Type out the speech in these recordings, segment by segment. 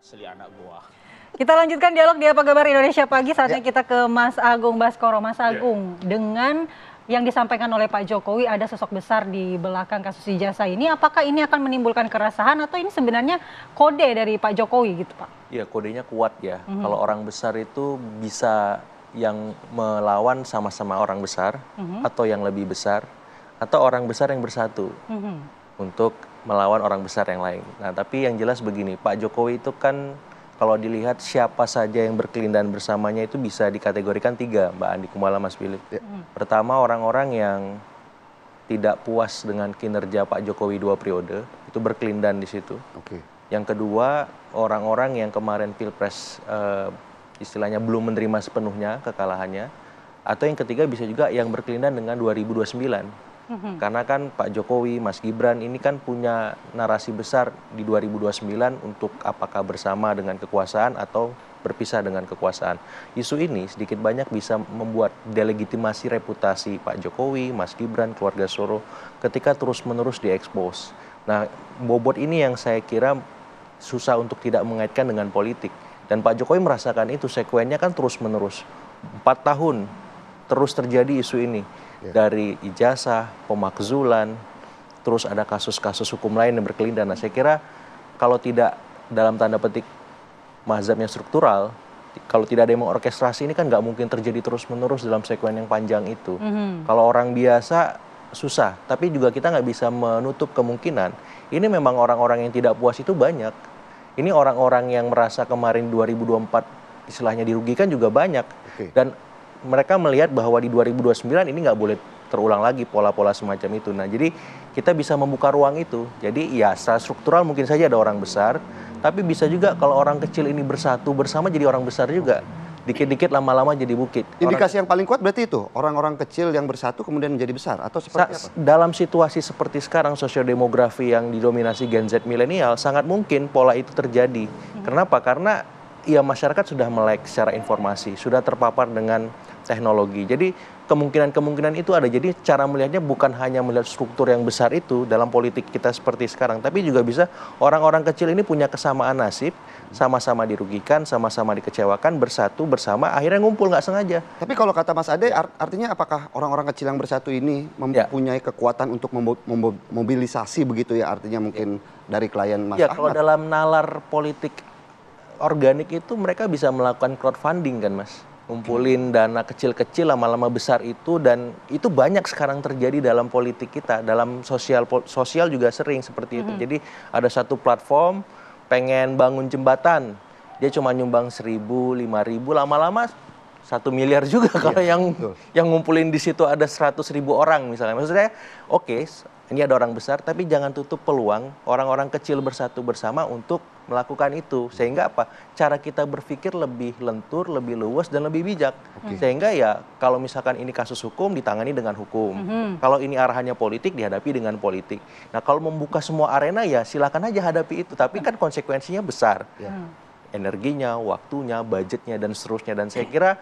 Asli anak gua. Kita lanjutkan dialog di Apa Kabar Indonesia Pagi. Saatnya kita ke Mas Agung Baskoro. Mas Agung, dengan yang disampaikan oleh Pak Jokowi ada sosok besar di belakang kasus ijazah ini. Apakah ini akan menimbulkan keresahan atau ini sebenarnya kode dari Pak Jokowi gitu Pak? Ya, kodenya kuat ya. Kalau orang besar itu bisa yang melawan sama-sama orang besar atau yang lebih besar atau orang besar yang bersatu untuk melawan orang besar yang lain. Nah, tapi yang jelas begini, Pak Jokowi itu kan kalau dilihat siapa saja yang berkelindahan bersamanya itu bisa dikategorikan 3, Mbak Andi Kumala, Mas Philip. Pertama, orang-orang yang tidak puas dengan kinerja Pak Jokowi 2 periode, itu berkelindahan di situ. Yang kedua, orang-orang yang kemarin Pilpres istilahnya belum menerima sepenuhnya kekalahannya. Atau yang ketiga bisa juga yang berkelindahan dengan 2029. Karena kan Pak Jokowi, Mas Gibran ini kan punya narasi besar di 2029 untuk apakah bersama dengan kekuasaan atau berpisah dengan kekuasaan. Isu ini sedikit banyak bisa membuat delegitimasi reputasi Pak Jokowi, Mas Gibran, keluarga Solo ketika terus-menerus diekspos. Nah, bobot ini yang saya kira susah untuk tidak mengaitkan dengan politik. Dan Pak Jokowi merasakan itu, sekuennya kan terus-menerus. 4 tahun terus terjadi isu ini. Dari ijazah, pemakzulan, terus ada kasus-kasus hukum lain yang berkelindahan. Nah, saya kira kalau tidak dalam tanda petik mazhabnya struktural, kalau tidak ada yang mengorkestrasi ini kan nggak mungkin terjadi terus-menerus dalam sekuen yang panjang itu. Kalau orang biasa susah, tapi juga kita nggak bisa menutup kemungkinan ini memang orang-orang yang tidak puas itu banyak. Ini orang-orang yang merasa kemarin 2024 istilahnya dirugikan juga banyak. Dan mereka melihat bahwa di 2029 ini nggak boleh terulang lagi pola-pola semacam itu. Nah, jadi kita bisa membuka ruang itu. Jadi ya secara struktural mungkin saja ada orang besar, tapi bisa juga kalau orang kecil ini bersatu bersama jadi orang besar juga. Dikit-dikit lama-lama jadi bukit. Indikasi yang paling kuat berarti itu, orang-orang kecil yang bersatu kemudian menjadi besar atau seperti apa? Dalam situasi seperti sekarang, sosiodemografi yang didominasi Gen Z milenial, sangat mungkin pola itu terjadi. Kenapa? Karena ya masyarakat sudah melek secara informasi, sudah terpapar dengan teknologi. Jadi kemungkinan-kemungkinan itu ada. Jadi cara melihatnya bukan hanya melihat struktur yang besar itu dalam politik kita seperti sekarang, tapi juga bisa orang-orang kecil ini punya kesamaan nasib, sama-sama dirugikan, sama-sama dikecewakan, bersatu bersama, akhirnya ngumpul nggak sengaja. Tapi kalau kata Mas Ade, artinya apakah orang-orang kecil yang bersatu ini mempunyai kekuatan untuk memobilisasi begitu ya? Artinya mungkin dari klien Mas Ahmad. Kalau dalam nalar politik organik itu mereka bisa melakukan crowdfunding kan, Mas? Ngumpulin dana kecil-kecil lama-lama besar itu, dan itu banyak sekarang terjadi dalam politik kita, dalam sosial juga sering seperti itu. Jadi ada satu platform pengen bangun jembatan, dia cuma nyumbang 1.000, 5.000, lama-lama 1 miliar juga kalau yang ngumpulin di situ ada 100.000 orang misalnya. Maksudnya oke, ini ada orang besar, tapi jangan tutup peluang orang-orang kecil bersatu bersama untuk melakukan itu. Sehingga apa? Cara kita berpikir lebih lentur, lebih luas, dan lebih bijak. Sehingga ya kalau misalkan ini kasus hukum, ditangani dengan hukum. Kalau ini arahannya politik, dihadapi dengan politik. Nah, kalau membuka semua arena ya silakan aja hadapi itu. Tapi kan konsekuensinya besar. Energinya, waktunya, budgetnya, dan seterusnya. Dan saya kira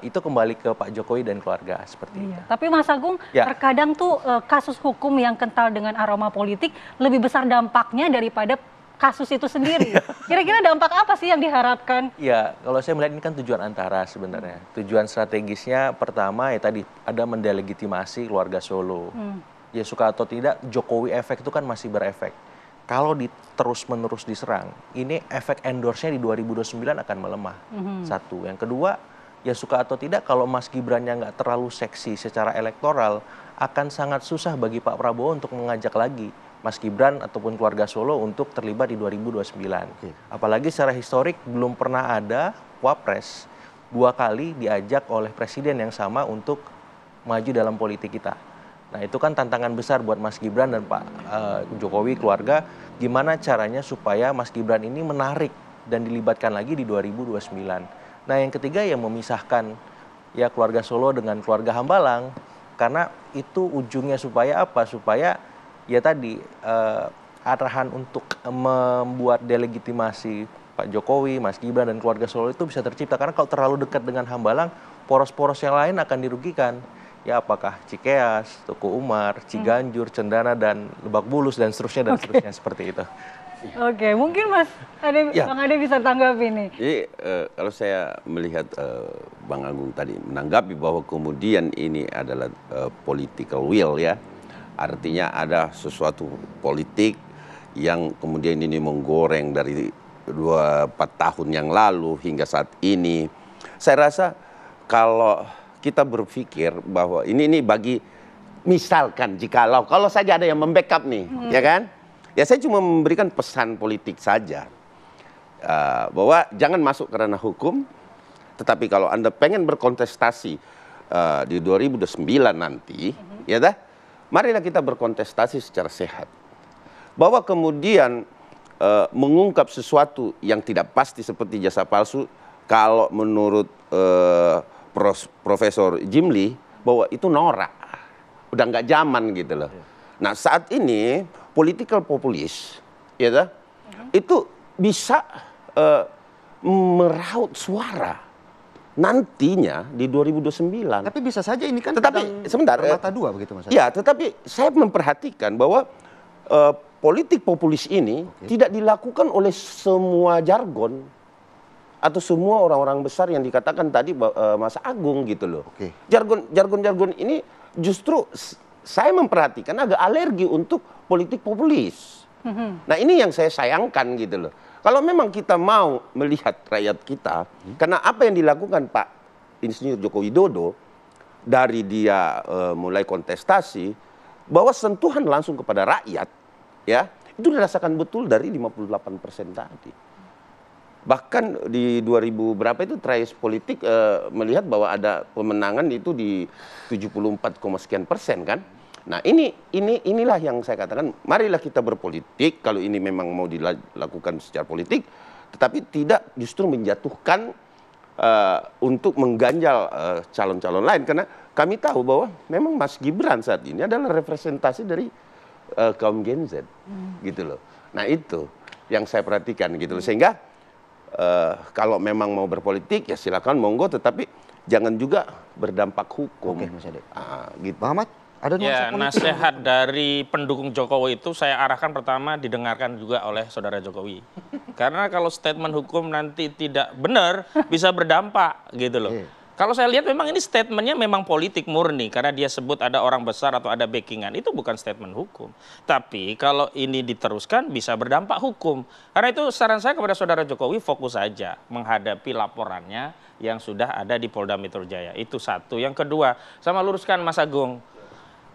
itu kembali ke Pak Jokowi dan keluarga seperti itu. Tapi Mas Agung, terkadang tuh kasus hukum yang kental dengan aroma politik lebih besar dampaknya daripada kasus itu sendiri. Kira-kira dampak apa sih yang diharapkan? Ya, kalau saya melihat ini kan tujuan antara sebenarnya. Tujuan strategisnya pertama ya tadi ada mendelegitimasi keluarga Solo. Ya suka atau tidak, Jokowi efek itu kan masih berefek. Kalau terus-menerus diserang, ini efek endorse-nya di 2029 akan melemah. Satu. Yang kedua, ya suka atau tidak, kalau Mas Gibran-nya nggak terlalu seksi secara elektoral, akan sangat susah bagi Pak Prabowo untuk mengajak lagi Mas Gibran ataupun keluarga Solo untuk terlibat di 2029. Apalagi secara historik belum pernah ada wapres 2 kali diajak oleh presiden yang sama untuk maju dalam politik kita. Nah, itu kan tantangan besar buat Mas Gibran dan Pak Jokowi keluarga, gimana caranya supaya Mas Gibran ini menarik dan dilibatkan lagi di 2029. Nah, yang ketiga ya memisahkan ya keluarga Solo dengan keluarga Hambalang, karena itu ujungnya supaya apa? Supaya ya tadi arahan untuk membuat delegitimasi Pak Jokowi, Mas Gibran, dan keluarga Solo itu bisa tercipta. Karena kalau terlalu dekat dengan Hambalang, poros-poros yang lain akan dirugikan. ya apakah Cikeas, Tuku Umar, Ciganjur, Cendana, dan Lebak Bulus, dan seterusnya seperti itu. Oke, mungkin Mas Ade, Bang Ade bisa tanggapi nih. Jadi kalau saya melihat Bang Agung tadi menanggapi bahwa kemudian ini adalah political will ya, artinya ada sesuatu politik yang kemudian ini menggoreng dari 2-4 tahun yang lalu hingga saat ini. Saya rasa kalau kita berpikir bahwa ini bagi misalkan kalau saja ada yang membackup nih, ya kan? Ya saya cuma memberikan pesan politik saja bahwa jangan masuk ke ranah hukum, tetapi kalau Anda pengen berkontestasi di 2009 nanti, ya dah, marilah kita berkontestasi secara sehat. Bahwa kemudian mengungkap sesuatu yang tidak pasti seperti jasa palsu, kalau menurut Profesor Jimli, bahwa itu norak, udah nggak zaman gitu loh. Nah saat ini political populis, ya dah, itu bisa meraut suara nantinya di 2029. Tapi bisa saja ini kan tetapi sebentar, mata dua begitu Mas. Ya, tetapi saya memperhatikan bahwa politik populis ini tidak dilakukan oleh semua jargon atau semua orang-orang besar yang dikatakan tadi Mas Agung gitu loh. Jargon ini justru saya memperhatikan agak alergi untuk politik populis. Nah ini yang saya sayangkan gitu loh. Kalau memang kita mau melihat rakyat kita, karena apa yang dilakukan Pak Insinyur Joko Widodo dari dia mulai kontestasi, bahwa sentuhan langsung kepada rakyat, ya itu dirasakan betul dari 58% tadi. Bahkan di 2000 berapa itu Trace Politik melihat bahwa ada pemenangan itu di 74, sekian persen kan. Nah inilah yang saya katakan, marilah kita berpolitik kalau ini memang mau dilakukan secara politik, tetapi tidak justru menjatuhkan untuk mengganjal calon-calon lain, karena kami tahu bahwa memang Mas Gibran saat ini adalah representasi dari kaum Gen Z, gitu loh. Nah itu yang saya perhatikan gitu loh, sehingga kalau memang mau berpolitik ya silakan monggo, tetapi jangan juga berdampak hukum. Oke, Mas Ade. Gitu. Muhammad, ada Ya, nasihat dari pendukung Jokowi itu saya arahkan pertama didengarkan juga oleh saudara Jokowi. Karena kalau statement hukum nanti tidak benar bisa berdampak gitu loh. Kalau saya lihat memang ini statementnya memang politik murni, karena dia sebut ada orang besar atau ada backingan, itu bukan statement hukum. Tapi kalau ini diteruskan bisa berdampak hukum. Karena itu saran saya kepada saudara Jokowi, fokus saja menghadapi laporannya yang sudah ada di Polda Metro Jaya. Itu satu. Yang kedua, sama luruskan Mas Agung.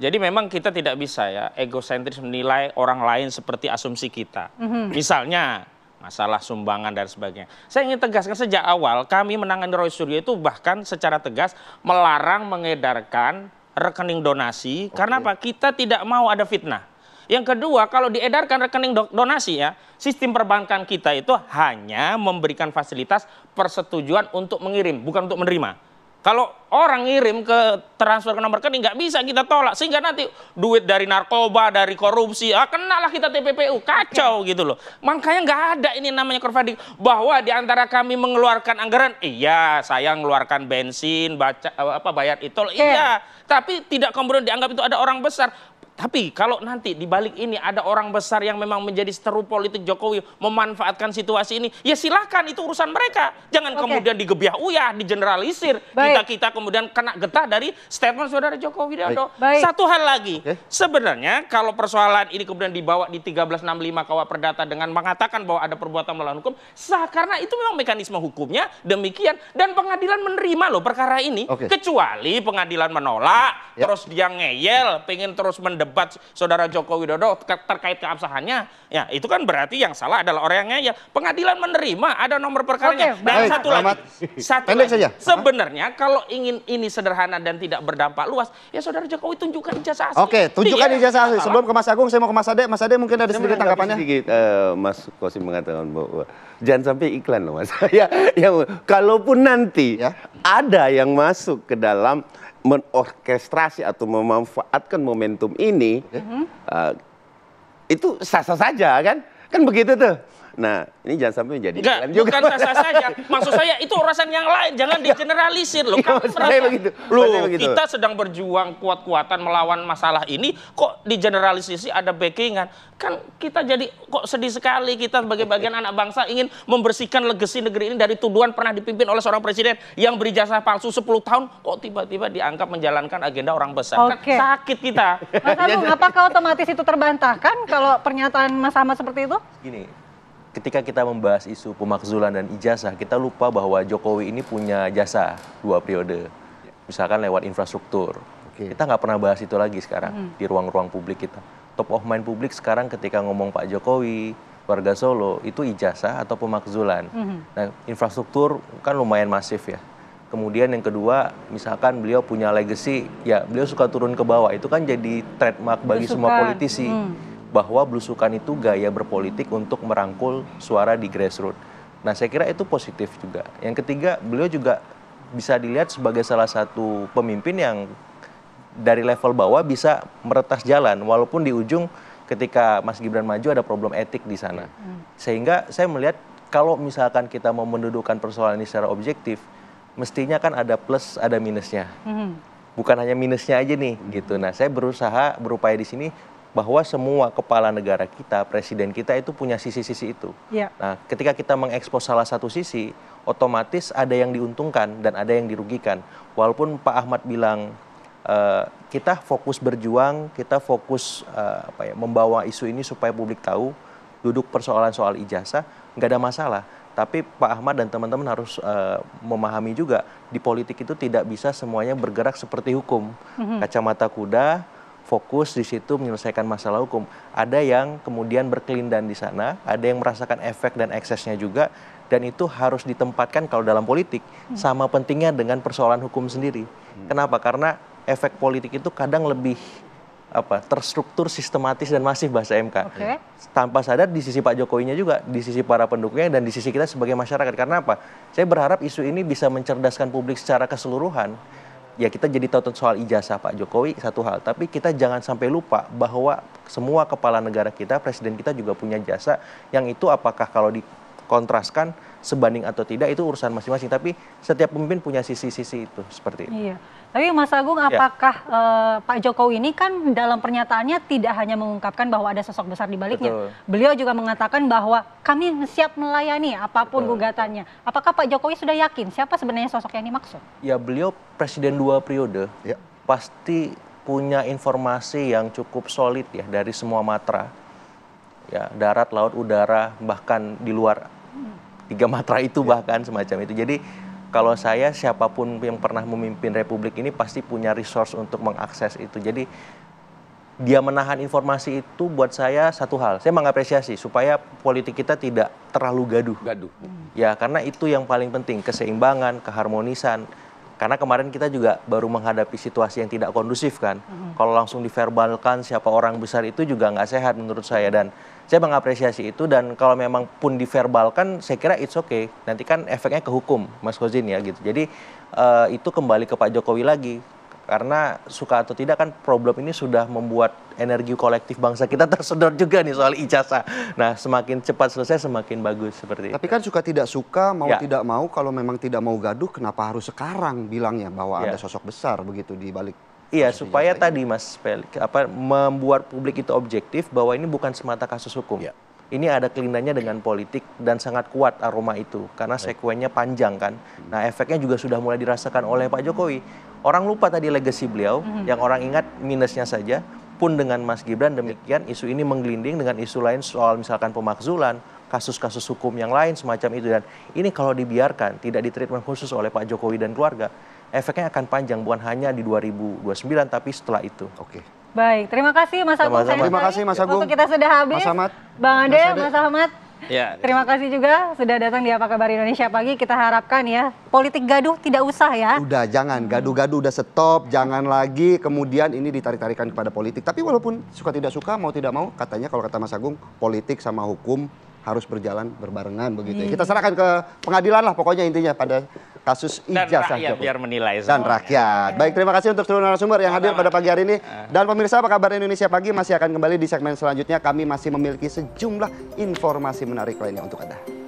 Jadi memang kita tidak bisa ya egosentris menilai orang lain seperti asumsi kita. Misalnya masalah sumbangan dan sebagainya. Saya ingin tegaskan sejak awal kami menangani Roy Suryo itu bahkan secara tegas melarang mengedarkan rekening donasi. Karena apa? Kita tidak mau ada fitnah. Yang kedua, kalau diedarkan rekening donasi ya, sistem perbankan kita itu hanya memberikan fasilitas persetujuan untuk mengirim, bukan untuk menerima. Kalau orang ngirim ke transfer ke nomor rekening nggak bisa kita tolak, sehingga nanti duit dari narkoba, dari korupsi, kenalah kita TPPU, kacau gitu loh. Makanya nggak ada ini namanya crowdfunding, bahwa di antara kami mengeluarkan anggaran, iya saya mengeluarkan bensin, bayar itu, iya, tapi tidak kemudian dianggap itu ada orang besar. Tapi kalau nanti di balik ini ada orang besar yang memang menjadi seteru politik Jokowi memanfaatkan situasi ini, ya silakan, itu urusan mereka. Jangan kemudian digebiah uyah, digeneralisir. Kita kemudian kena getah dari statement saudara Joko Widodo. Satu hal lagi, sebenarnya kalau persoalan ini kemudian dibawa di 1365 KUH Perdata dengan mengatakan bahwa ada perbuatan melawan hukum, sah, karena itu memang mekanisme hukumnya demikian, dan pengadilan menerima loh perkara ini. Kecuali pengadilan menolak, terus dia ngeyel, pengen terus mendebat saudara Joko Widodo terkait keabsahannya, ya itu kan berarti yang salah adalah orang yang ngeyel. Pengadilan menerima, ada nomor perkaranya. Dan satu lagi, sebenarnya kalau ingin ini sederhana dan tidak berdampak luas, ya saudara Jokowi tunjukkan ijazah asli. Tunjukkan ijazah asli. Sebelum ke Mas Agung, saya mau ke Mas Ade. Mas Ade mungkin ada sedikit tanggapannya. Mas Kosim mengatakan bahwa jangan sampai iklan loh Mas. Kalaupun nanti ada yang masuk ke dalam menorkestrasi atau memanfaatkan momentum ini, itu sah-sah saja kan begitu tuh. Nah, ini jangan sampai menjadi Enggak, iklan juga. bukan sah-sah saja. Maksud saya itu urusan yang lain, jangan digeneralisir loh. Kamu maksud saya begitu. Loh, Maksud saya begitu. kita sedang berjuang kuat-kuatan melawan masalah ini, kok digeneralisasi ada backingan? Kan kita jadi kok sedih sekali, kita sebagai bagian anak bangsa ingin membersihkan legasi negeri ini dari tuduhan pernah dipimpin oleh seorang presiden yang berijazah palsu 10 tahun, kok tiba-tiba dianggap menjalankan agenda orang besar. Oke. Kan sakit kita. Mas Agung, apakah otomatis itu terbantahkan kalau pernyataan Mas Ahmad seperti itu? Gini, ketika kita membahas isu pemakzulan dan ijazah, kita lupa bahwa Jokowi ini punya jasa 2 periode. Misalkan lewat infrastruktur. Kita nggak pernah bahas itu lagi sekarang di ruang-ruang publik kita. Top of mind publik sekarang ketika ngomong Pak Jokowi, warga Solo, itu ijazah atau pemakzulan. Nah, infrastruktur kan lumayan masif ya. Kemudian yang kedua, misalkan beliau punya legacy, ya beliau suka turun ke bawah. Itu kan jadi trademark bagi semua politisi. Bahwa belusukan itu gaya berpolitik untuk merangkul suara di grassroots. Nah, saya kira itu positif juga. Yang ketiga, beliau juga bisa dilihat sebagai salah satu pemimpin yang dari level bawah bisa meretas jalan, walaupun di ujung ketika Mas Gibran maju ada problem etik di sana. Sehingga saya melihat kalau misalkan kita mau mendudukkan persoalan ini secara objektif, mestinya kan ada plus, ada minusnya. Bukan hanya minusnya aja nih, gitu. Nah, saya berupaya di sini bahwa semua kepala negara kita, presiden kita itu punya sisi-sisi itu. Nah, ketika kita mengekspos salah satu sisi, otomatis ada yang diuntungkan dan ada yang dirugikan. Walaupun Pak Ahmad bilang kita fokus berjuang, kita fokus membawa isu ini supaya publik tahu, duduk persoalan soal ijazah, nggak ada masalah. Tapi Pak Ahmad dan teman-teman harus memahami juga, di politik itu tidak bisa semuanya bergerak seperti hukum. Kacamata kuda, fokus di situ menyelesaikan masalah hukum. Ada yang kemudian berkelindan di sana, ada yang merasakan efek dan eksesnya juga, dan itu harus ditempatkan kalau dalam politik sama pentingnya dengan persoalan hukum sendiri. Kenapa? Karena efek politik itu kadang lebih terstruktur, sistematis dan masif bahasa MK. Tanpa sadar di sisi Pak Jokowinya juga, di sisi para pendukungnya dan di sisi kita sebagai masyarakat. Karena apa? Saya berharap isu ini bisa mencerdaskan publik secara keseluruhan. Ya, kita jadi tahu soal ijazah Pak Jokowi satu hal, tapi kita jangan sampai lupa bahwa semua kepala negara kita, presiden kita juga punya jasa, yang itu apakah kalau dikontraskan sebanding atau tidak itu urusan masing-masing, tapi setiap pemimpin punya sisi-sisi itu seperti itu. Iya. Tapi Mas Agung, apakah Pak Jokowi ini kan dalam pernyataannya tidak hanya mengungkapkan bahwa ada sosok besar di baliknya. Beliau juga mengatakan bahwa kami siap melayani apapun gugatannya. Apakah Pak Jokowi sudah yakin siapa sebenarnya sosok yang dimaksud? Ya, beliau presiden 2 periode, pasti punya informasi yang cukup solid ya dari semua matra. Ya, darat, laut, udara, bahkan di luar 3 matra itu bahkan semacam itu. Jadi kalau saya, siapapun yang pernah memimpin Republik ini pasti punya resource untuk mengakses itu. Jadi dia menahan informasi itu buat saya satu hal. Saya mengapresiasi supaya politik kita tidak terlalu gaduh. Ya, karena itu yang paling penting, keseimbangan, keharmonisan. Karena kemarin kita juga baru menghadapi situasi yang tidak kondusif kan. Kalau langsung diverbalkan siapa orang besar itu juga nggak sehat menurut saya. Dan saya mengapresiasi itu, dan kalau memang pun diverbalkan saya kira it's okay. Nanti kan efeknya ke hukum, Mas Kozin ya gitu. Jadi itu kembali ke Pak Jokowi lagi. Karena suka atau tidak kan problem ini sudah membuat energi kolektif bangsa kita tersedot juga nih soal ijazah. Nah, semakin cepat selesai semakin bagus seperti itu. Tapi kan suka tidak suka, mau tidak mau, kalau memang tidak mau gaduh, kenapa harus sekarang bilangnya bahwa ada sosok besar begitu di balik? Iya, supaya tadi Mas Felix, membuat publik itu objektif bahwa ini bukan semata kasus hukum. Ini ada kelindannya dengan politik dan sangat kuat aroma itu karena sekuennya panjang kan. Nah, efeknya juga sudah mulai dirasakan oleh Pak Jokowi. Orang lupa tadi legasi beliau, yang orang ingat minusnya saja. Pun dengan Mas Gibran demikian, isu ini menggelinding dengan isu lain soal misalkan pemakzulan, kasus-kasus hukum yang lain semacam itu. Dan ini kalau dibiarkan, tidak ditreatment khusus oleh Pak Jokowi dan keluarga, efeknya akan panjang, bukan hanya di 2029 tapi setelah itu. Baik, terima kasih Mas Agung. Terima kasih Mas Agung. Waktu kita sudah habis. Mas Ahmad. Bang Ade, Mas Ahmad. Ya. Terima kasih juga sudah datang di Apa Kabar Indonesia Pagi. Kita harapkan ya, politik gaduh tidak usah ya. Udah, jangan. Gaduh-gaduh udah stop. Jangan lagi kemudian ini ditarik-tarikan kepada politik. Tapi walaupun suka tidak suka, mau tidak mau, katanya kalau kata Mas Agung, politik sama hukum harus berjalan berbarengan begitu ya. Kita serahkan ke pengadilan lah pokoknya intinya pada kasus Dan ijazah rakyat Jokowi. biar menilai Dan semuanya. rakyat. Baik, terima kasih untuk seluruh narasumber yang hadir pada pagi hari ini. Dan pemirsa, apa kabar Indonesia Pagi masih akan kembali di segmen selanjutnya. Kami masih memiliki sejumlah informasi menarik lainnya untuk Anda.